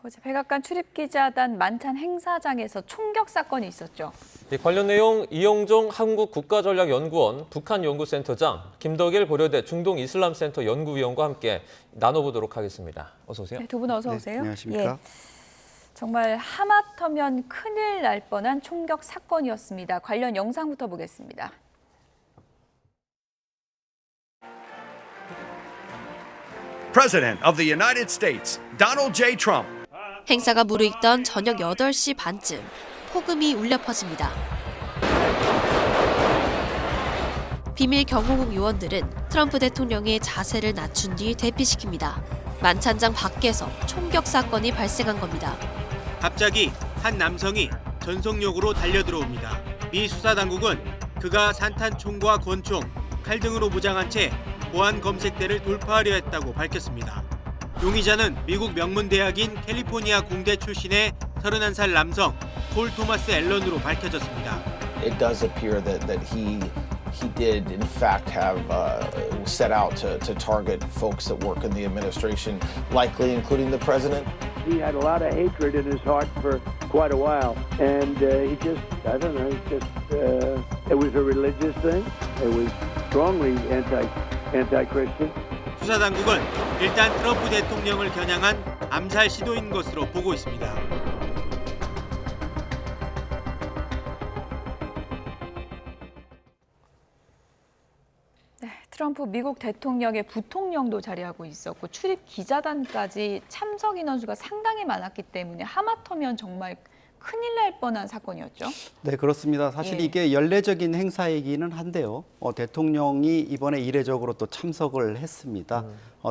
어제 백악관 출입기자단 만찬 행사장에서 총격 사건이 있었죠. 관련 내용 이영종 한국국가전략연구원 북한연구센터장, 김덕일 고려대 중동이슬람센터 연구위원과 함께 나눠보도록 하겠습니다. 어서 오세요. 네, 두 분 어서 오세요. 안녕하십니까. 예, 정말 하마터면 큰일 날 뻔한 총격 사건이었습니다. 관련 영상부터 보겠습니다. President of the United States, Donald J. Trump. 행사가 무르익던 저녁 8시 반쯤 폭음이 울려 퍼집니다. 비밀 경호국 요원들은 트럼프 대통령의 자세를 낮춘 뒤 대피시킵니다. 만찬장 밖에서 총격 사건이 발생한 겁니다. 갑자기 한 남성이 전속력으로 달려들어옵니다. 미 수사당국은 그가 산탄총과 권총, 칼 등으로 무장한 채 보안 검색대를 돌파하려 했다고 밝혔습니다. 용의자는 미국 명문대학인 캘리포니아 공대 출신의 31살 남성 폴 토마스 앨런으로 밝혀졌습니다. It does appear that he did in fact have set out to target folks that work in the administration, likely including the president. He had a lot of hatred in his heart for quite a while, and he just, I don't know, it was a religious thing. It was strongly anti-Christian. 수사당국은 일단 트럼프 대통령을 겨냥한 암살 시도인 것으로 보고 있습니다. 네, 트럼프 미국 대통령의 부통령도 자리하고 있었고 출입 기자단까지 참석 인원수가 상당히 많았기 때문에 하마터면 정말 큰일 날 뻔한 사건이었죠. 네, 그렇습니다. 사실 예. 이게 연례적인 행사이기는 한데요. 대통령이 이번에 이례적으로 또 참석을 했습니다.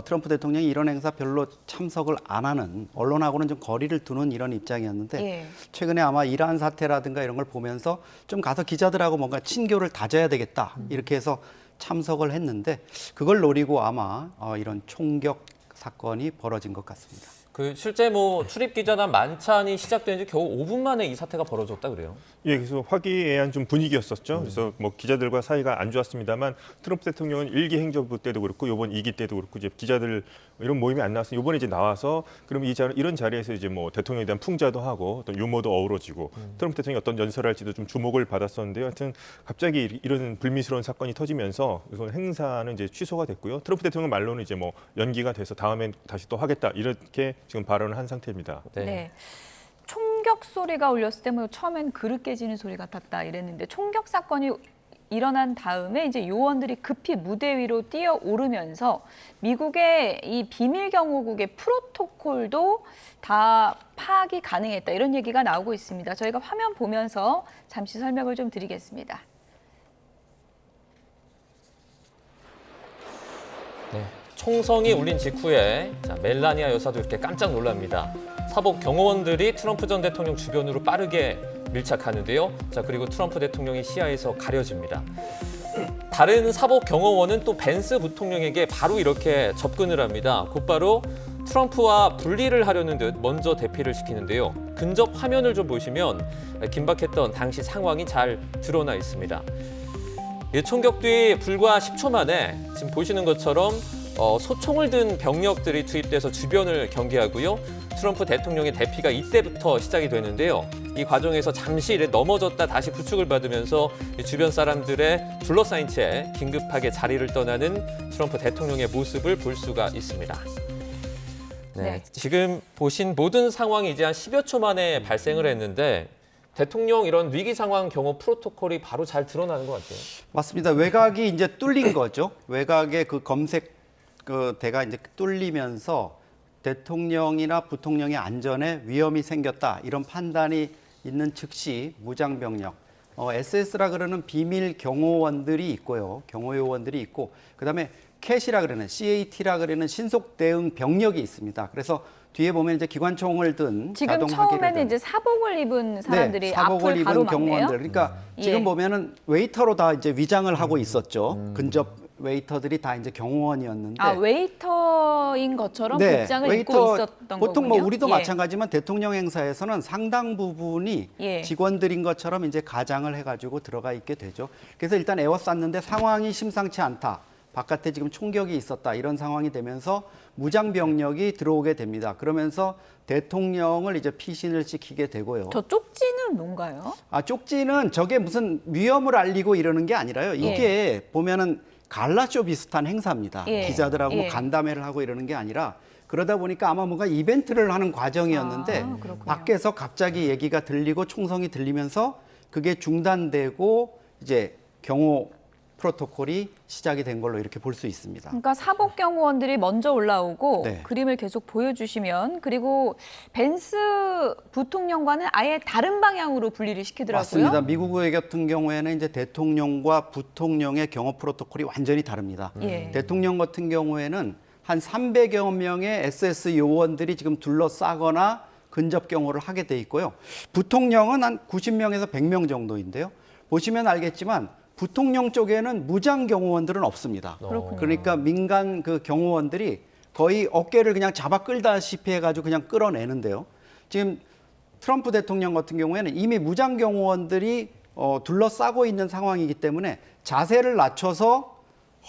트럼프 대통령이 이런 행사 별로 참석을 안 하는, 언론하고는 좀 거리를 두는 이런 입장이었는데 예. 최근에 아마 이란 사태라든가 이런 걸 보면서 좀 가서 기자들하고 뭔가 친교를 다져야 되겠다 이렇게 해서 참석을 했는데 그걸 노리고 아마 이런 총격 사건이 벌어진 것 같습니다. 실제 출입 기자단 만찬이 시작된 지 겨우 5분 만에 이 사태가 벌어졌다 그래요. 예, 그래서 화기애애한 좀 분위기였었죠. 그래서 기자들과 사이가 안 좋았습니다만 트럼프 대통령은 1기 행정부 때도 그렇고 이번 2기 때도 그렇고 이제 기자들 이런 모임이 안 나왔으니 이번에 이제 나와서 그러면 이런 자리에서 이제 대통령에 대한 풍자도 하고 어떤 유머도 어우러지고 트럼프 대통령이 어떤 연설을 할지도 좀 주목을 받았었는데요. 하여튼 갑자기 이런 불미스러운 사건이 터지면서 이건 행사는 이제 취소가 됐고요. 트럼프 대통령 말로는 이제 연기가 돼서 다음엔 다시 또 하겠다 이렇게 지금 발언을 한 상태입니다. 네. 네. 총격 소리가 울렸을 때 처음엔 그릇 깨지는 소리 같았다 이랬는데 총격 사건이 일어난 다음에 이제 요원들이 급히 무대 위로 뛰어오르면서 미국의 이 비밀 경호국의 프로토콜도 다 파악이 가능했다 이런 얘기가 나오고 있습니다. 저희가 화면 보면서 잠시 설명을 좀 드리겠습니다. 네. 총성이 울린 직후에 멜라니아 여사도 이렇게 깜짝 놀랍니다. 사복 경호원들이 트럼프 전 대통령 주변으로 빠르게 밀착하는데요. 그리고 트럼프 대통령이 시야에서 가려집니다. 다른 사복 경호원은 또 벤스 부통령에게 바로 이렇게 접근을 합니다. 곧바로 트럼프와 분리를 하려는 듯 먼저 대피를 시키는데요. 근접 화면을 좀 보시면 긴박했던 당시 상황이 잘 드러나 있습니다. 총격 뒤 불과 10초 만에 지금 보시는 것처럼 소총을 든 병력들이 투입돼서 주변을 경계하고요. 트럼프 대통령의 대피가 이때부터 시작이 되는데요. 이 과정에서 잠시 넘어졌다 다시 구축을 받으면서 주변 사람들의 둘러싸인 채 긴급하게 자리를 떠나는 트럼프 대통령의 모습을 볼 수가 있습니다. 네, 지금 보신 모든 상황이 이제 한 10여 초 만에 발생을 했는데 대통령 이런 위기 상황 경호 프로토콜이 바로 잘 드러나는 것 같아요. 맞습니다. 외곽이 이제 뚫린 거죠. 외곽의 그 검색 대가 이제 뚫리면서 대통령이나 부통령의 안전에 위험이 생겼다 이런 판단이 있는 즉시 무장병력, SS라 그러는 비밀 경호원들이 있고요, 경호요원들이 있고 그다음에 CAT이라 그러는 CAT라 그러는 신속 대응 병력이 있습니다. 그래서 뒤에 보면 이제 기관총을 든 지금 처음에는 이제 사복을 입은 사람들이 사복을 앞을 입은 가로막네요. 경호원들. 그러니까 지금 보면은 웨이터로 다 이제 위장을 하고 있었죠. 근접 웨이터들이 다 이제 경호원이었는데. 웨이터인 것처럼 복장을 입고 있었던 보통 거군요. 우리도 마찬가지지만 대통령 행사에서는 상당 부분이 직원들인 것처럼 이제 가장을 해가지고 들어가 있게 되죠. 그래서 일단 에워쌌는데 상황이 심상치 않다. 바깥에 지금 총격이 있었다 이런 상황이 되면서 무장 병력이 들어오게 됩니다. 그러면서 대통령을 이제 피신을 시키게 되고요. 저 쪽지는 뭔가요? 쪽지는 저게 무슨 위험을 알리고 이러는 게 아니라요. 이게 보면은 갈라쇼 비슷한 행사입니다. 예. 기자들하고 뭐 예. 간담회를 하고 이러는 게 아니라 그러다 보니까 아마 뭔가 이벤트를 하는 과정이었는데 그렇군요. 밖에서 갑자기 얘기가 들리고 총성이 들리면서 그게 중단되고 이제 경호 프로토콜이 시작이 된 걸로 이렇게 볼 수 있습니다. 그러니까 사복 경호원들이 먼저 올라오고 네. 그림을 계속 보여주시면 그리고 벤스 부통령과는 아예 다른 방향으로 분리를 시키더라고요. 맞습니다. 미국 같은 경우에는 이제 대통령과 부통령의 경호 프로토콜이 완전히 다릅니다. 예. 대통령 같은 경우에는 한 300여 명의 SS 요원들이 지금 둘러싸거나 근접 경호를 하게 돼 있고요. 부통령은 한 90명에서 100명 정도인데요. 보시면 알겠지만 부통령 쪽에는 무장 경호원들은 없습니다. 그렇군요. 그러니까 민간 그 경호원들이 거의 어깨를 그냥 잡아 끌다시피 해가지고 그냥 끌어내는데요. 지금 트럼프 대통령 같은 경우에는 이미 무장 경호원들이 둘러싸고 있는 상황이기 때문에 자세를 낮춰서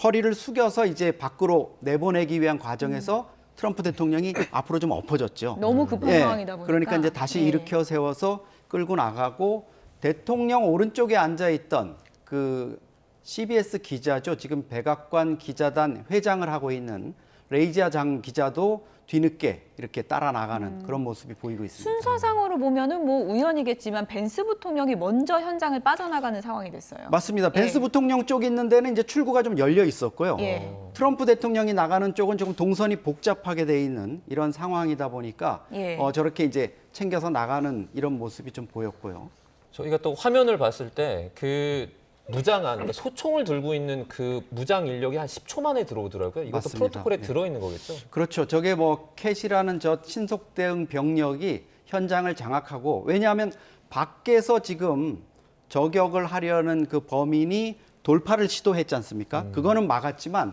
허리를 숙여서 이제 밖으로 내보내기 위한 과정에서 트럼프 대통령이 앞으로 좀 엎어졌죠. 너무 급한 상황이다 보니까. 그러니까 이제 다시 일으켜 세워서 끌고 나가고 대통령 오른쪽에 앉아 있던 그 CBS 기자죠. 지금 백악관 기자단 회장을 하고 있는 레이지아 장 기자도 뒤늦게 이렇게 따라 나가는 그런 모습이 보이고 있습니다. 순서상으로 보면은 뭐 우연이겠지만 벤스 부통령이 먼저 현장을 빠져나가는 상황이 됐어요. 맞습니다. 벤스 예. 부통령 쪽 있는 데는 이제 출구가 좀 열려 있었고요. 예. 트럼프 대통령이 나가는 쪽은 조금 동선이 복잡하게 돼 있는 이런 상황이다 보니까 예. 저렇게 이제 챙겨서 나가는 이런 모습이 좀 보였고요. 저희가 또 화면을 봤을 때 그 무장한 그러니까 소총을 들고 있는 그 무장 인력이 한 10초 만에 들어오더라고요. 이것도 맞습니다. 프로토콜에 네. 들어있는 거겠죠? 그렇죠. 저게 뭐 캣이라는 저 신속 대응 병력이 현장을 장악하고 왜냐하면 밖에서 지금 저격을 하려는 그 범인이 돌파를 시도했지 않습니까? 그거는 막았지만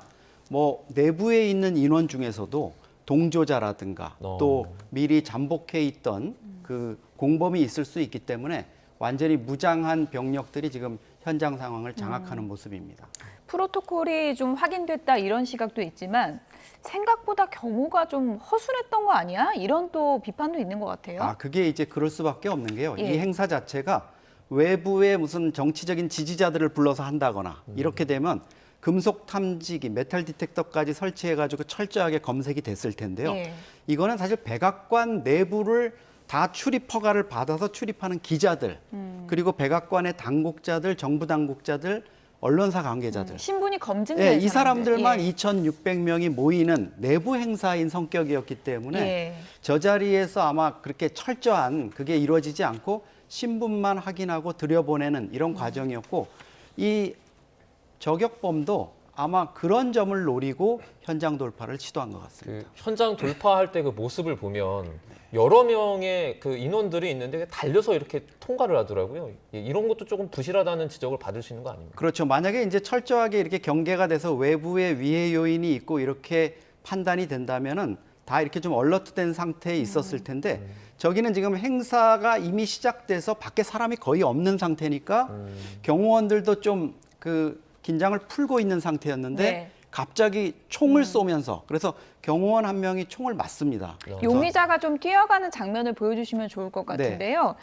뭐 내부에 있는 인원 중에서도 동조자라든가 또 미리 잠복해 있던 그 공범이 있을 수 있기 때문에 완전히 무장한 병력들이 지금 현장 상황을 장악하는 모습입니다. 프로토콜이 좀 확인됐다 이런 시각도 있지만 생각보다 경호가 좀 허술했던 거 아니야? 이런 또 비판도 있는 것 같아요. 그게 이제 그럴 수밖에 없는 게요. 예. 이 행사 자체가 외부의 무슨 정치적인 지지자들을 불러서 한다거나 이렇게 되면 금속 탐지기, 메탈 디텍터까지 설치해가지고 철저하게 검색이 됐을 텐데요. 예. 이거는 사실 백악관 내부를 다 출입 허가를 받아서 출입하는 기자들, 그리고 백악관의 당국자들, 정부 당국자들, 언론사 관계자들. 신분이 검증된 이 사람들만 예. 2,600명이 모이는 내부 행사인 성격이었기 때문에 예. 저 자리에서 아마 그렇게 철저한 그게 이루어지지 않고 신분만 확인하고 들여보내는 이런 과정이었고 이 저격범도 아마 그런 점을 노리고 현장 돌파를 시도한 것 같습니다. 그 현장 돌파할 때 그 모습을 보면 여러 명의 그 인원들이 있는데 달려서 이렇게 통과를 하더라고요. 이런 것도 조금 부실하다는 지적을 받을 수 있는 거 아닙니까? 그렇죠. 만약에 이제 철저하게 이렇게 경계가 돼서 외부에 위해 요인이 있고 이렇게 판단이 된다면은 다 이렇게 좀 얼러트된 상태에 있었을 텐데 저기는 지금 행사가 이미 시작돼서 밖에 사람이 거의 없는 상태니까 경호원들도 좀 그 긴장을 풀고 있는 상태였는데 네. 갑자기 총을 쏘면서 그래서 경호원 한 명이 총을 맞습니다. 용의자가 좀 뛰어가는 장면을 보여주시면 좋을 것 같은데요.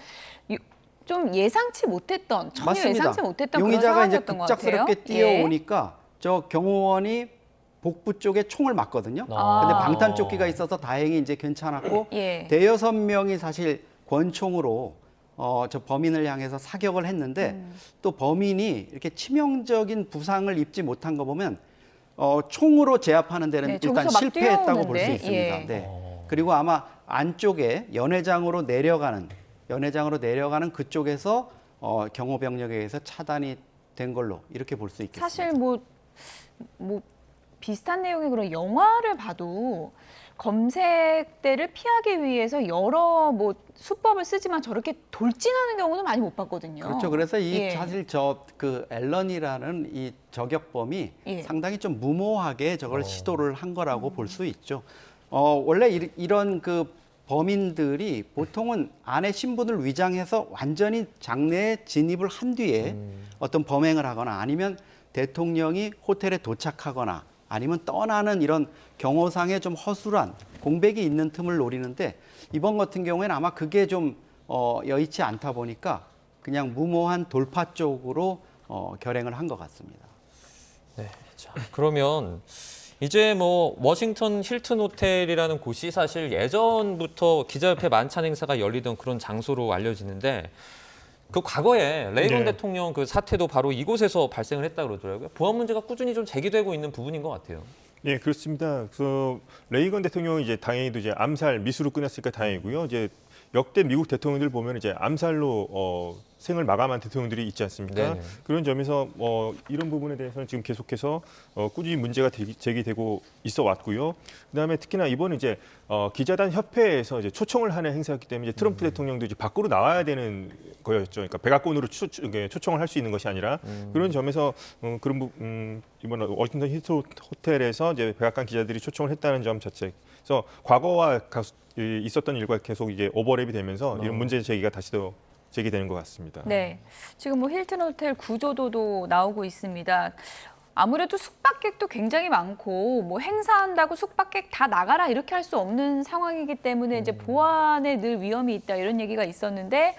좀 예상치 못했던, 전혀 맞습니다. 예상치 못했던 그런 용의자가 이제 상황이었던 것 같아요. 급작스럽게 뛰어오니까 저 경호원이 복부 쪽에 총을 맞거든요. 근데 방탄조끼가 있어서 다행히 이제 괜찮았고 예. 대여섯 명이 사실 권총으로 저 범인을 향해서 사격을 했는데 또 범인이 이렇게 치명적인 부상을 입지 못한 거 보면 총으로 제압하는 데는 네, 일단 저기서 막 실패했다고 볼 수 뛰어오는데, 있습니다. 예. 네. 그리고 아마 안쪽에 연회장으로 내려가는 그쪽에서 경호병력에 의해서 차단이 된 걸로 이렇게 볼 수 있겠습니다. 사실 뭐 비슷한 내용의 그런 영화를 봐도 검색대를 피하기 위해서 여러 뭐 수법을 쓰지만 저렇게 돌진하는 경우는 많이 못 봤거든요. 그렇죠. 그래서 예. 사실 그 앨런이라는 이 저격범이 예. 상당히 좀 무모하게 저걸 시도를 한 거라고 볼 수 있죠. 원래 이런 그 범인들이 보통은 안에 신분을 위장해서 완전히 장내에 진입을 한 뒤에 어떤 범행을 하거나 아니면 대통령이 호텔에 도착하거나 아니면 떠나는 이런 경호상의 좀 허술한 공백이 있는 틈을 노리는데 이번 같은 경우에는 아마 그게 좀 여의치 않다 보니까 그냥 무모한 돌파 쪽으로 결행을 한 것 같습니다. 네. 자, 그러면 이제 뭐 워싱턴 힐튼 호텔이라는 곳이 사실 예전부터 기자협회 만찬 행사가 열리던 그런 장소로 알려지는데 그 과거에 레이건 네. 대통령 그 사태도 바로 이곳에서 발생을 했다 그러더라고요. 보안 문제가 꾸준히 좀 제기되고 있는 부분인 것 같아요. 네, 그렇습니다. 그래서 레이건 대통령이 이제 다행히도 이제 암살 미수로 끝났으니까 다행이고요. 이제 역대 미국 대통령들 보면 이제 암살로 생을 마감한 대통령들이 있지 않습니까? 네네. 그런 점에서 이런 부분에 대해서는 지금 계속해서 꾸준히 문제가 제기되고 있어 왔고요. 그다음에 특히나 이번에 이제 기자단 협회에서 이제 초청을 하는 행사였기 때문에 이제 트럼프 대통령도 이제 밖으로 나와야 되는 거였죠. 그러니까 백악관으로 초청을 할 수 있는 것이 아니라 그런 점에서 이번 워싱턴 힐튼 호텔에서 이제 백악관 기자들이 초청을 했다는 점 자체. 그래서 과거와 있었던 일과 계속 이제 오버랩이 되면서 이런 문제 제기가 다시 더 제기되는 것 같습니다. 네, 지금 뭐 힐튼 호텔 구조도도 나오고 있습니다. 아무래도 숙박객도 굉장히 많고 뭐 행사한다고 숙박객 다 나가라 이렇게 할 수 없는 상황이기 때문에 이제 보안에 늘 위험이 있다 이런 얘기가 있었는데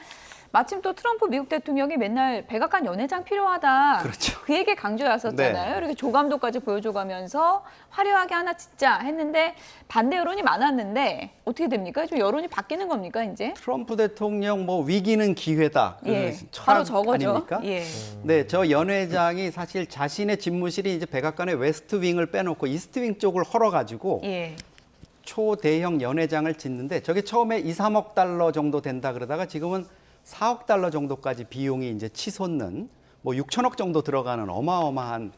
마침 또 트럼프 미국 대통령이 맨날 백악관 연회장 필요하다. 그렇죠. 그 얘기 강조했었잖아요. 이렇게 조감도까지 보여줘가면서 화려하게 하나 짓자 했는데 반대 여론이 많았는데 어떻게 됩니까? 좀 여론이 바뀌는 겁니까 이제? 트럼프 대통령 뭐 위기는 기회다. 예, 철학 바로 저거죠. 아닙니까? 예. 네, 저 연회장이 사실 자신의 집무실이 이제 백악관의 웨스트 윙을 빼놓고 이스트 윙 쪽을 헐어가지고 예. 초대형 연회장을 짓는데 저게 처음에 2, 3억 달러 정도 된다 그러다가 지금은 4억 달러 정도까지 비용이 이제 치솟는 뭐 6천억 정도 들어가는 어마어마한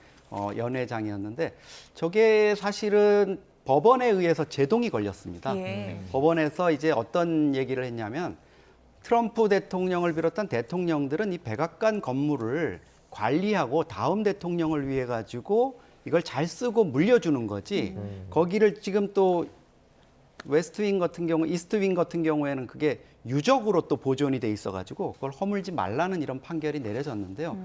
연회장이었는데 저게 사실은 법원에 의해서 제동이 걸렸습니다. 예. 법원에서 이제 어떤 얘기를 했냐면 트럼프 대통령을 비롯한 대통령들은 이 백악관 건물을 관리하고 다음 대통령을 위해 가지고 이걸 잘 쓰고 물려주는 거지. 거기를 지금 또 웨스트윙 같은 경우, 이스트윙 같은 경우에는 그게 유적으로 또 보존이 돼 있어가지고 그걸 허물지 말라는 이런 판결이 내려졌는데요.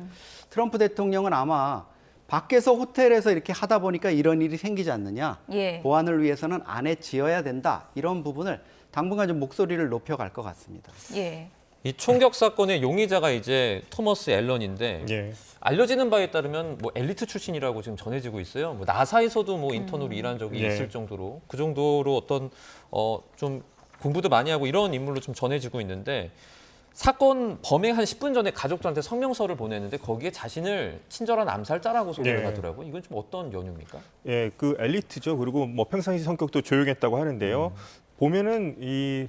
트럼프 대통령은 아마 밖에서 호텔에서 이렇게 하다 보니까 이런 일이 생기지 않느냐. 예. 보안을 위해서는 안에 지어야 된다. 이런 부분을 당분간 좀 목소리를 높여갈 것 같습니다. 예. 이 총격 사건의 용의자가 이제 토머스 앨런인데 예. 알려지는 바에 따르면 뭐 엘리트 출신이라고 지금 전해지고 있어요. 뭐 나사에서도 뭐 인턴으로 일한 적이 예. 있을 정도로 그 정도로 어떤 좀 공부도 많이 하고 이런 인물로 좀 전해지고 있는데 사건 범행 한 10분 전에 가족들한테 성명서를 보냈는데 거기에 자신을 친절한 암살자라고 소개를 네. 하더라고요. 이건 좀 어떤 연유입니까? 예, 그 엘리트죠. 그리고 뭐 평상시 성격도 조용했다고 하는데요. 보면은 이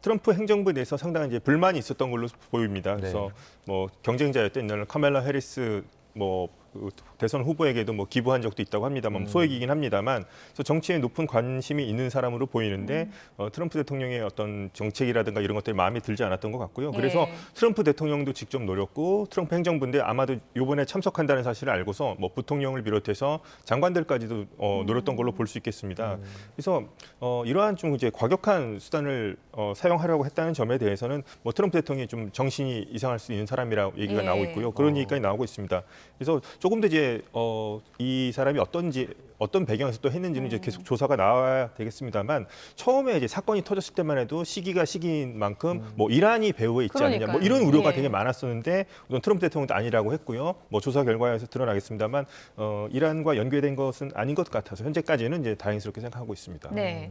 트럼프 행정부에 대해서 상당한 이제 불만이 있었던 걸로 보입니다. 그래서 네. 뭐 경쟁자였던 옛날에 카멜라 해리스 뭐 대선 후보에게도 뭐 기부한 적도 있다고 합니다만 소액이긴 합니다만 그래서 정치에 높은 관심이 있는 사람으로 보이는데 트럼프 대통령의 어떤 정책이라든가 이런 것들이 마음에 들지 않았던 것 같고요. 그래서 예. 트럼프 대통령도 직접 노렸고 트럼프 행정부인데 아마도 이번에 참석한다는 사실을 알고서 뭐 부통령을 비롯해서 장관들까지도 노렸던 걸로 볼 수 있겠습니다. 그래서 이러한 좀 이제 과격한 수단을 사용하려고 했다는 점에 대해서는 뭐 트럼프 대통령이 좀 정신이 이상할 수 있는 사람이라고 얘기가 예. 나오고 있고요. 그런 얘기까지 나오고 있습니다. 그래서 조금 더 이제 이 사람이 어떤 배경에서 또 했는지는 이제 계속 조사가 나와야 되겠습니다만 처음에 이제 사건이 터졌을 때만 해도 시기가 시기인 만큼 뭐 이란이 배후에 있지 않느냐 뭐 이런 우려가 예. 되게 많았었는데 우선 트럼프 대통령도 아니라고 했고요. 뭐 조사 결과에서 드러나겠습니다만 이란과 연계된 것은 아닌 것 같아서 현재까지는 이제 다행스럽게 생각하고 있습니다. 네.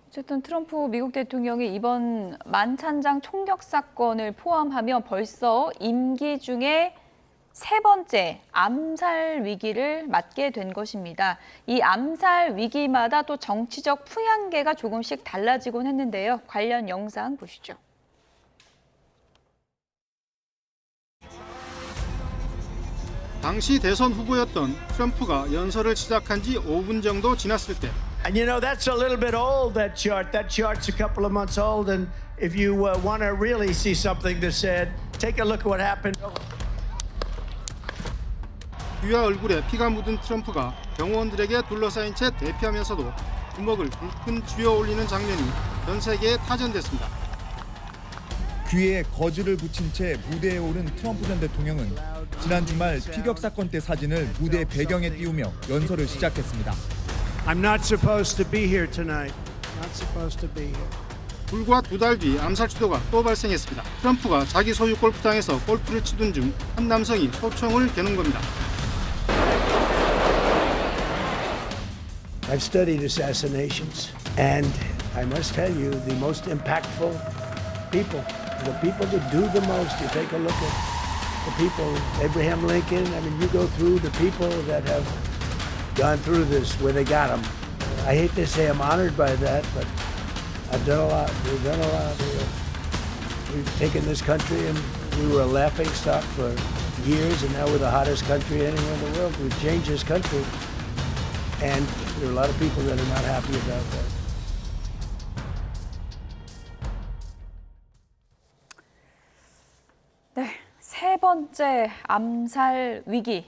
어쨌든 트럼프 미국 대통령이 이번 만찬장 총격 사건을 포함하면 벌써 임기 중에 세 번째 암살 위기를 맞게 된 것입니다. 이 암살 위기마다 또 정치적 풍향계가 조금씩 달라지곤 했는데요. 관련 영상 보시죠. 당시 대선 후보였던 트럼프가 연설을 시작한 지 5분 정도 지났을 때 And you know, that's a little bit old, that chart. That chart's a couple of months old. And if you want to really see something that's said, take a look at what happened. 귀와 얼굴에 피가 묻은 트럼프가 경호원들에게 둘러싸인 채 대피하면서도 주먹을 불끈 쥐어 올리는 장면이 전 세계에 타전됐습니다. 귀에 거즈를 붙인 채 무대에 오른 트럼프 전 대통령은 지난 주말 피격 사건 때 사진을 무대 배경에 띄우며 연설을 시작했습니다. I'm not supposed to be here tonight. Not supposed to be here. 불과 2달 뒤 암살 시도가 또 발생했습니다. 트럼프가 자기 소유 골프장에서 골프를 치던 중 한 남성이 소총을 겨눈 겁니다. I've studied assassinations, and I must tell you, the most impactful people, the people that do the most. You take a look at the people, Abraham Lincoln. I mean, you go through the people that have gone through this, where they got them. I hate to say I'm honored by that, but I've done a lot. We've done a lot. We've taken this country, and we were a laughing stock for years, and now we're the hottest country anywhere in the world. We've changed this country, and there are a lot of people that are not happy about that. 네, 세 번째 암살 위기.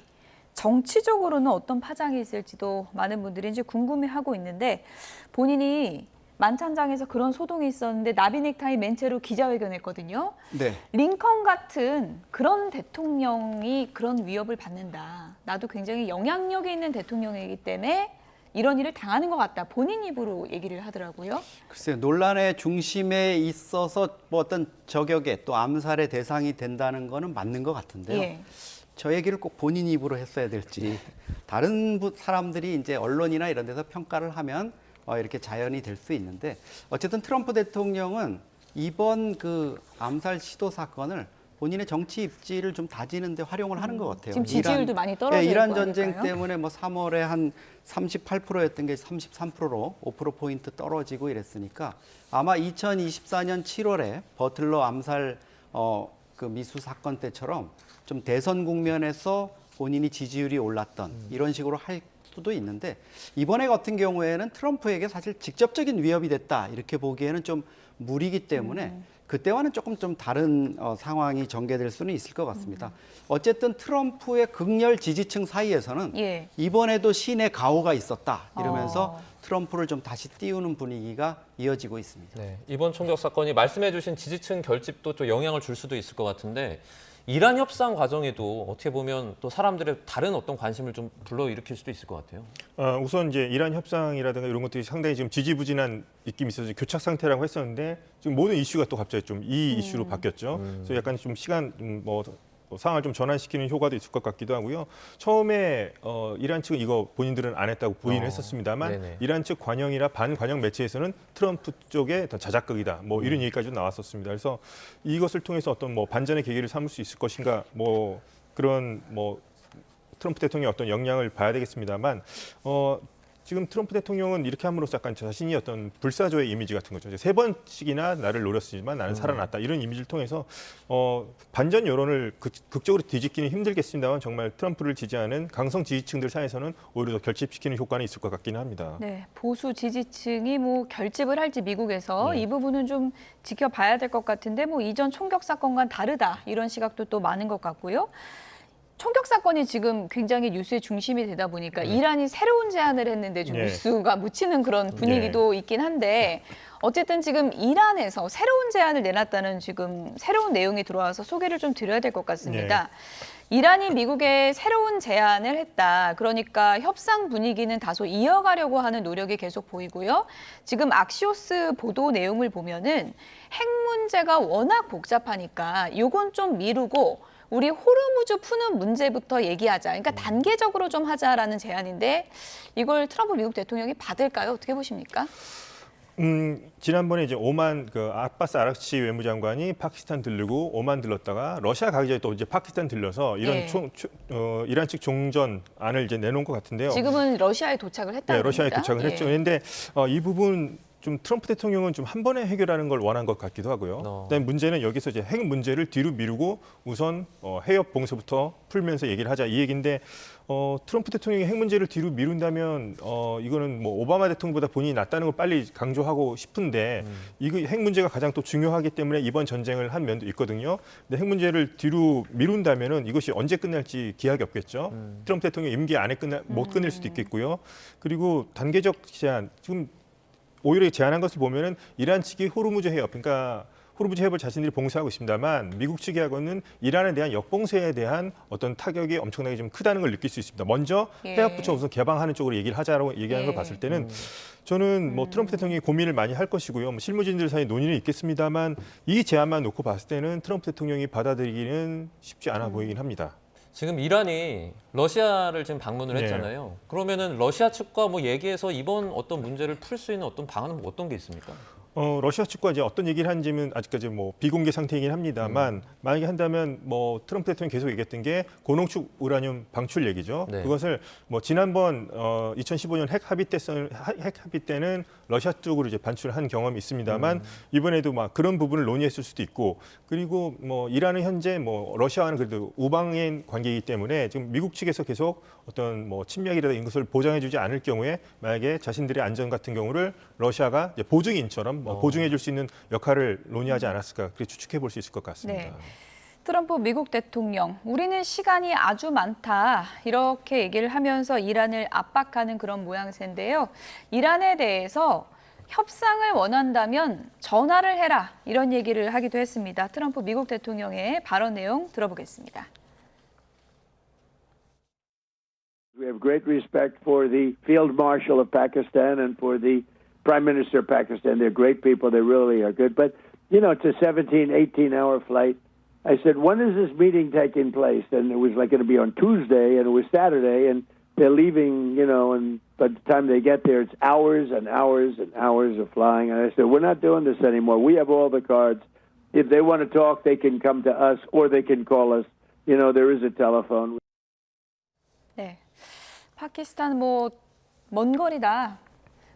정치적으로는 어떤 파장이 있을지도 많은 분들이 이제 궁금해하고 있는데 본인이 만찬장에서 그런 소동이 있었는데 나비 넥타이 맨 채로 기자회견했거든요. 네. 링컨 같은 그런 대통령이 그런 위협을 받는다. 나도 굉장히 영향력이 있는 대통령이기 때문에 이런 일을 당하는 것 같다. 본인 입으로 얘기를 하더라고요. 글쎄요, 논란의 중심에 있어서 뭐 어떤 저격에 또 암살의 대상이 된다는 거는 맞는 것 같은데요. 예. 저 얘기를 꼭 본인 입으로 했어야 될지 다른 사람들이 이제 언론이나 이런 데서 평가를 하면 이렇게 자연이 될 수 있는데 어쨌든 트럼프 대통령은 이번 그 암살 시도 사건을 본인의 정치 입지를 좀 다지는 데 활용을 하는 것 같아요. 지금 지지율도 많이 떨어지고 이란 전쟁 하니까요. 때문에 뭐 3월에 한 38%였던 게 33%로 5%포인트 떨어지고 이랬으니까 아마 2024년 7월에 버틀러 암살 그 미수 사건 때처럼 좀 대선 국면에서 본인이 지지율이 올랐던 이런 식으로 할 수도 있는데 이번에 같은 경우에는 트럼프에게 사실 직접적인 위협이 됐다 이렇게 보기에는 좀 무리기 때문에 그때와는 조금 좀 다른 상황이 전개될 수는 있을 것 같습니다. 어쨌든 트럼프의 극렬 지지층 사이에서는 예. 이번에도 신의 가호가 있었다 이러면서 트럼프를 좀 다시 띄우는 분위기가 이어지고 있습니다. 네, 이번 총격 사건이 말씀해주신 지지층 결집도 좀 영향을 줄 수도 있을 것 같은데 이란 협상 과정에도 어떻게 보면 또 사람들의 다른 어떤 관심을 좀 불러일으킬 수도 있을 것 같아요. 우선 이제 이란 협상이라든가 이런 것들이 상당히 지금 지지부진한 느낌이 있어서 교착 상태라고 했었는데 지금 모든 이슈가 또 갑자기 좀 이 이슈로 바뀌었죠. 그래서 약간 좀 시간 상황을 좀 전환시키는 효과도 있을 것 같기도 하고요. 처음에 이란 측은 이거 본인들은 안 했다고 부인을 했었습니다만 네네. 이란 측 관영이나 반관영 매체에서는 트럼프 쪽의 더 자작극이다. 뭐 이런 얘기까지도 나왔었습니다. 그래서 이것을 통해서 어떤 뭐 반전의 계기를 삼을 수 있을 것인가 뭐 그런 뭐 트럼프 대통령의 어떤 역량을 봐야 되겠습니다만 지금 트럼프 대통령은 이렇게 함으로써 약간 자신이 어떤 불사조의 이미지 같은 거죠. 이제 3번씩이나 나를 노렸지만 나는 살아났다. 이런 이미지를 통해서 반전 여론을 극적으로 뒤집기는 힘들겠습니다만 정말 트럼프를 지지하는 강성 지지층들 사이에서는 오히려 더 결집시키는 효과는 있을 것 같기는 합니다. 네, 보수 지지층이 뭐 결집을 할지 미국에서 이 부분은 좀 지켜봐야 될 것 같은데 뭐 이전 총격 사건과는 다르다 이런 시각도 또 많은 것 같고요. 총격 사건이 지금 굉장히 뉴스의 중심이 되다 보니까 이란이 새로운 제안을 했는데 좀 뉴스가 묻히는 그런 분위기도 있긴 한데 어쨌든 지금 이란에서 새로운 제안을 내놨다는 지금 새로운 내용이 들어와서 소개를 좀 드려야 될 것 같습니다. 이란이 미국에 새로운 제안을 했다. 그러니까 협상 분위기는 다소 이어가려고 하는 노력이 계속 보이고요. 지금 악시오스 보도 내용을 보면은 핵 문제가 워낙 복잡하니까 이건 좀 미루고 우리 호르무즈 푸는 문제부터 얘기하자. 그러니까 단계적으로 좀 하자라는 제안인데 이걸 트럼프 미국 대통령이 받을까요? 어떻게 보십니까? 지난번에 이제 오만 그 아바스 아락치 외무장관이 파키스탄 들르고 오만 들렀다가 러시아 가기 전에 또 이제 파키스탄 들러서 이런 이란 측 종전안을 이제 내놓은 것 같은데요. 지금은 러시아에 도착을 했다는 겁니다. 러시아에 도착을 했죠. 그런데 이 부분 좀 트럼프 대통령은 좀 한 번에 해결하는 걸 원한 것 같기도 하고요. 그다음에 문제는 여기서 이제 핵 문제를 뒤로 미루고 우선 해협 봉쇄부터 풀면서 얘기를 하자 이 얘기인데 트럼프 대통령이 핵 문제를 뒤로 미룬다면 이거는 뭐 오바마 대통령보다 본인이 낫다는 걸 빨리 강조하고 싶은데 이거 핵 문제가 가장 또 중요하기 때문에 이번 전쟁을 한 면도 있거든요. 근데 핵 문제를 뒤로 미룬다면은 이것이 언제 끝날지 기약이 없겠죠. 트럼프 대통령 임기 안에 못 끝낼 수도 있겠고요. 그리고 단계적 제한 지금 오히려 제안한 것을 보면은 이란 측이 호르무즈 해협, 그러니까 호르무즈 해협을 자신들이 봉쇄하고 있습니다만 미국 측하고는 이란에 대한 역봉쇄에 대한 어떤 타격이 엄청나게 좀 크다는 걸 느낄 수 있습니다. 먼저 해협부터 우선 개방하는 쪽으로 얘기를 하자라고 얘기하는 걸 봤을 때는 저는 뭐 트럼프 대통령이 고민을 많이 할 것이고요. 뭐 실무진들 사이 논의는 있겠습니다만 이 제안만 놓고 봤을 때는 트럼프 대통령이 받아들이기는 쉽지 않아 보이긴 합니다. 지금 이란이 러시아를 지금 방문을 했잖아요. 그러면은 러시아 측과 뭐 얘기해서 이번 어떤 문제를 풀 수 있는 어떤 방안은 뭐 어떤 게 있습니까? 러시아 측과 이제 어떤 얘기를 하는지는 아직까지 뭐 비공개 상태이긴 합니다만 만약에 한다면 뭐 트럼프 대통령이 계속 얘기했던 게 고농축 우라늄 방출 얘기죠. 네. 그것을 뭐 지난번 2015년 핵 합의 때는 러시아 쪽으로 이제 반출한 경험이 있습니다만 이번에도 막 그런 부분을 논의했을 수도 있고 그리고 뭐 이란은 현재 뭐 러시아와는 그래도 우방인 관계이기 때문에 지금 미국 측에서 계속 어떤 뭐 침략이라든가 이런 것을 보장해주지 않을 경우에 만약에 자신들의 안전 같은 경우를 러시아가 이제 보증인처럼 보증해 줄 수 있는 역할을 논의하지 않았을까 그렇게 추측해 볼 수 있을 것 같습니다. 네. 트럼프 미국 대통령, 우리는 시간이 아주 많다 이렇게 얘기를 하면서 이란을 압박하는 그런 모양새인데요. 이란에 대해서 협상을 원한다면 전화를 해라 이런 얘기를 하기도 했습니다. 트럼프 미국 대통령의 발언 내용 들어보겠습니다. We have great respect for the Field Marshal of Pakistan and for the Prime Minister of Pakistan. They're great people. They really are good. But, you know, it's a 17, 18-hour flight. I said, when is this meeting taking place? And it was like going to be on Tuesday, and it was Saturday, and they're leaving, you know, and by the time they get there, it's hours and hours and hours of flying. And I said, we're not doing this anymore. We have all the cards. If they want to talk, they can come to us or they can call us. You know, there is a telephone. 네, 파키스탄 뭐 먼 거리다.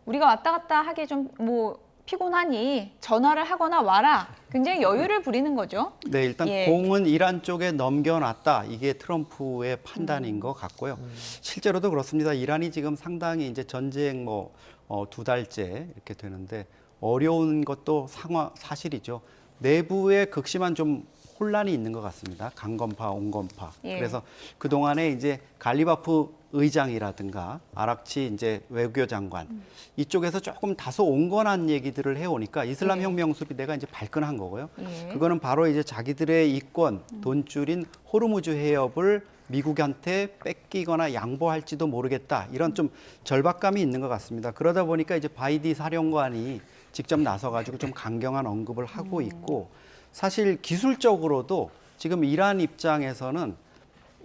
우리가 왔다 갔다 하기 좀 뭐 피곤하니 전화를 하거나 와라. 굉장히 여유를 부리는 거죠. 네, 일단 공은 이란 쪽에 넘겨놨다. 이게 트럼프의 판단인 것 같고요. 실제로도 그렇습니다. 이란이 지금 상당히 이제 전쟁 뭐 2달째 이렇게 되는데 어려운 것도 사실이죠. 내부에 극심한 좀 혼란이 있는 것 같습니다. 강건파, 온건파. 그래서 그 동안에 이제 갈리바프 의장이라든가 아락치 이제 외교장관 이쪽에서 조금 다소 온건한 얘기들을 해오니까 이슬람 혁명 수비대가 이제 발끈한 거고요. 그거는 바로 이제 자기들의 이권, 돈줄인 호르무즈 해협을 미국한테 뺏기거나 양보할지도 모르겠다. 이런 좀 절박감이 있는 것 같습니다. 그러다 보니까 이제 바이디 사령관이 직접 나서가지고 좀 강경한 언급을 하고 있고 사실 기술적으로도 지금 이란 입장에서는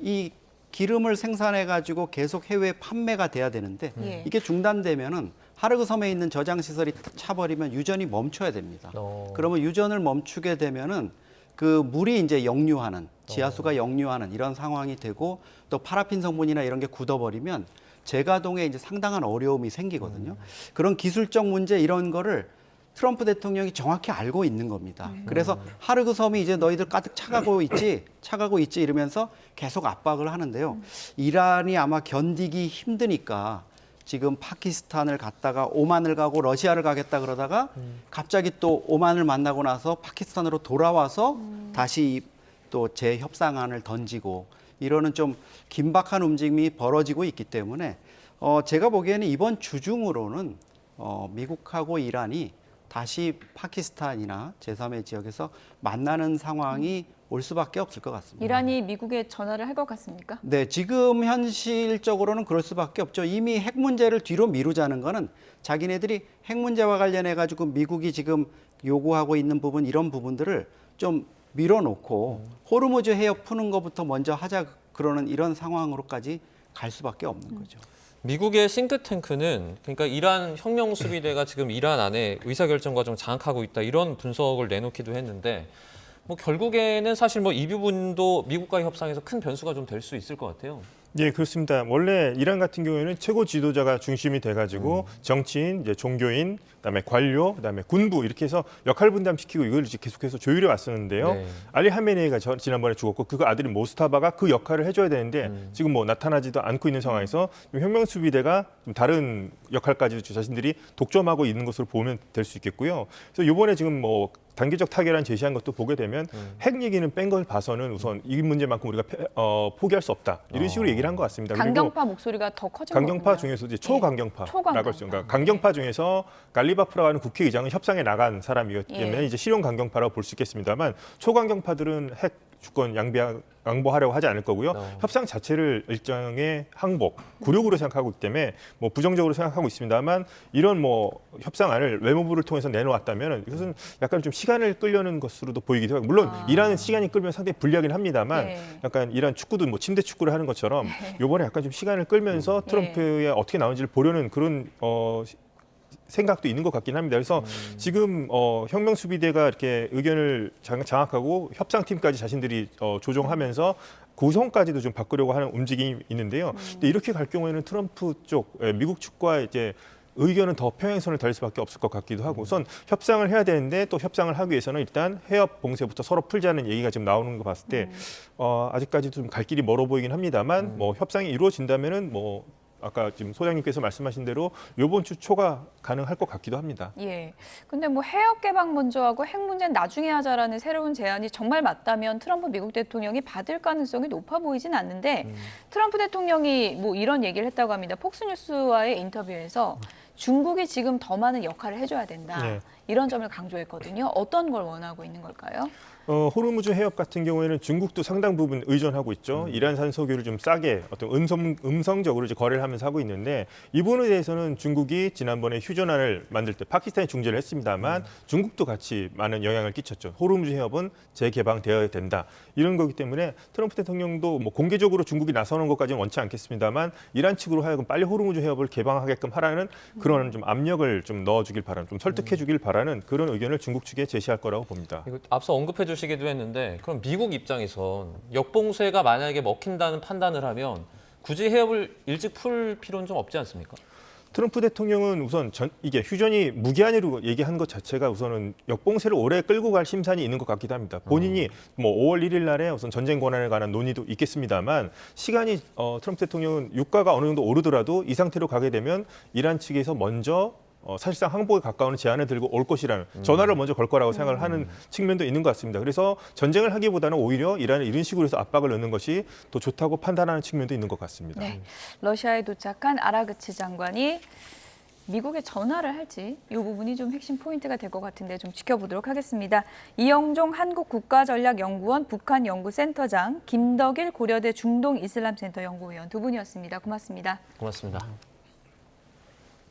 이 기름을 생산해가지고 계속 해외에 판매가 돼야 되는데 이게 중단되면은 하르그 섬에 있는 저장 시설이 차버리면 유전이 멈춰야 됩니다. 그러면 유전을 멈추게 되면은 그 물이 이제 역류하는 지하수가 역류하는 이런 상황이 되고 또 파라핀 성분이나 이런 게 굳어버리면 재가동에 이제 상당한 어려움이 생기거든요. 그런 기술적 문제 이런 거를 트럼프 대통령이 정확히 알고 있는 겁니다. 그래서 하르그 섬이 이제 너희들 가득 차가고 있지 이러면서 계속 압박을 하는데요. 이란이 아마 견디기 힘드니까 지금 파키스탄을 갔다가 오만을 가고 러시아를 가겠다 그러다가 갑자기 또 오만을 만나고 나서 파키스탄으로 돌아와서 다시 또 재협상안을 던지고 이러는 좀 긴박한 움직임이 벌어지고 있기 때문에 제가 보기에는 이번 주중으로는 미국하고 이란이 다시 파키스탄이나 제3의 지역에서 만나는 상황이 올 수밖에 없을 것 같습니다. 이란이 미국에 전화를 할 것 같습니까? 네, 지금 현실적으로는 그럴 수밖에 없죠. 이미 핵 문제를 뒤로 미루자는 거는 자기네들이 핵 문제와 관련해 가지고 미국이 지금 요구하고 있는 부분 이런 부분들을 좀 밀어놓고 호르무즈 해협 푸는 것부터 먼저 하자 그러는 이런 상황으로까지 갈 수밖에 없는 거죠. 미국의 싱크탱크는 그러니까 이란 혁명 수비대가 지금 이란 안에 의사결정 과정 장악하고 있다 이런 분석을 내놓기도 했는데 뭐 결국에는 사실 뭐 이 부분도 미국과의 협상에서 큰 변수가 좀 될 수 있을 것 같아요. 예, 그렇습니다. 원래 이란 같은 경우에는 최고 지도자가 중심이 돼가지고 정치인, 이제 종교인, 그다음에 관료, 그다음에 군부 이렇게 해서 역할 분담시키고 이걸 이제 계속해서 조율해 왔었는데요. 알리 하메네이가 지난번에 죽었고 그 아들인 모스타바가 그 역할을 해줘야 되는데 지금 뭐 나타나지도 않고 있는 상황에서 혁명 수비대가 좀 다른 역할까지도 자신들이 독점하고 있는 것으로 보면 될 수 있겠고요. 그래서 이번에 지금 뭐 단계적 타결안 제시한 것도 보게 되면 핵 얘기는 뺀 걸 봐서는 우선 이 문제만큼 우리가 포기할 수 없다. 이런 식으로 얘기를 한 것 같습니다. 강경파 목소리가 더 커진 강경파 거군요. 중에서 이제 초강경파라고 초강경파. 할 수 있습니다. 강경파 중에서 갈리바프라고 하는 국회의장은 협상에 나간 사람이었기 때문에 이제 실용 강경파라고 볼 수 있겠습니다만 초강경파들은 핵 주권 양보하려고 하지 않을 거고요. 협상 자체를 일정의 항복, 굴욕으로 생각하고 있기 때문에 뭐 부정적으로 생각하고 있습니다만 이런 뭐 협상안을 외무부를 통해서 내놓았다면 이것은 약간 좀 시간을 끌려는 것으로도 보이기도 하고 물론 이란은 시간이 끌면 상당히 불리하긴 합니다만 약간 이란 축구도 뭐 침대 축구를 하는 것처럼 이번에 약간 좀 시간을 끌면서 트럼프의 어떻게 나오는지를 보려는 그런 생각도 있는 것 같긴 합니다. 그래서 지금 혁명수비대가 이렇게 의견을 장악하고 협상팀까지 자신들이 조정하면서 구성까지도 좀 바꾸려고 하는 움직임이 있는데요. 근데 이렇게 갈 경우에는 트럼프 쪽, 미국 측과 이제 의견은 더 평행선을 달릴 수밖에 없을 것 같기도 하고 우선 협상을 해야 되는데 또 협상을 하기 위해서는 일단 해협 봉쇄부터 서로 풀자는 얘기가 지금 나오는 거 봤을 때 아직까지도 좀 갈 길이 멀어 보이긴 합니다만 뭐 협상이 이루어진다면은 뭐 아까 지금 소장님께서 말씀하신 대로 이번 주 초가 가능할 것 같기도 합니다. 예. 근데 뭐 해역 개방 먼저 하고 핵 문제는 나중에 하자라는 새로운 제안이 정말 맞다면 트럼프 미국 대통령이 받을 가능성이 높아 보이진 않는데 트럼프 대통령이 뭐 이런 얘기를 했다고 합니다. 폭스뉴스와의 인터뷰에서 중국이 지금 더 많은 역할을 해줘야 된다. 이런 점을 강조했거든요. 어떤 걸 원하고 있는 걸까요? 호르무즈 해협 같은 경우에는 중국도 상당 부분 의존하고 있죠. 이란산 석유를 좀 싸게 어떤 음성적으로 이제 거래를 하면서 하고 있는데 이 부분에 대해서는 중국이 지난번에 휴전안을 만들 때 파키스탄이 중재를 했습니다만 중국도 같이 많은 영향을 끼쳤죠. 호르무즈 해협은 재개방되어야 된다. 이런 거기 때문에 트럼프 대통령도 뭐 공개적으로 중국이 나서는 것까지는 원치 않겠습니다만 이란 측으로 하여금 빨리 호르무즈 해협을 개방하게끔 하라는 그런 좀 압력을 좀 넣어주길 바라는, 좀 설득해주길 바라는 그런 의견을 중국 측에 제시할 거라고 봅니다. 이거 앞서 언급해 주시기도 했는데 그럼 미국 입장에선 역봉쇄가 만약에 먹힌다는 판단을 하면 굳이 해협을 일찍 풀 필요는 좀 없지 않습니까? 트럼프 대통령은 우선 이게 휴전이 무기한으로 얘기한 것 자체가 우선은 역봉쇄를 오래 끌고 갈 심산이 있는 것 같기도 합니다. 본인이 뭐 5월 1일 날에 우선 전쟁 권한에 관한 논의도 있겠습니다만 시간이 트럼프 대통령은 유가가 어느 정도 오르더라도 이 상태로 가게 되면 이란 측에서 먼저 사실상 항복에 가까운 제안을 들고 올 것이라는 전화를 먼저 걸 거라고 생각을 하는 측면도 있는 것 같습니다. 그래서 전쟁을 하기보다는 오히려 이란을 이런 식으로 해서 압박을 넣는 것이 더 좋다고 판단하는 측면도 있는 것 같습니다. 네. 러시아에 도착한 아라그치 장관이 미국에 전화를 할지 이 부분이 좀 핵심 포인트가 될 것 같은데 좀 지켜보도록 하겠습니다. 이영종 한국국가전략연구원 북한연구센터장, 김덕일 고려대 중동이슬람센터 연구위원 두 분이었습니다. 고맙습니다. 고맙습니다.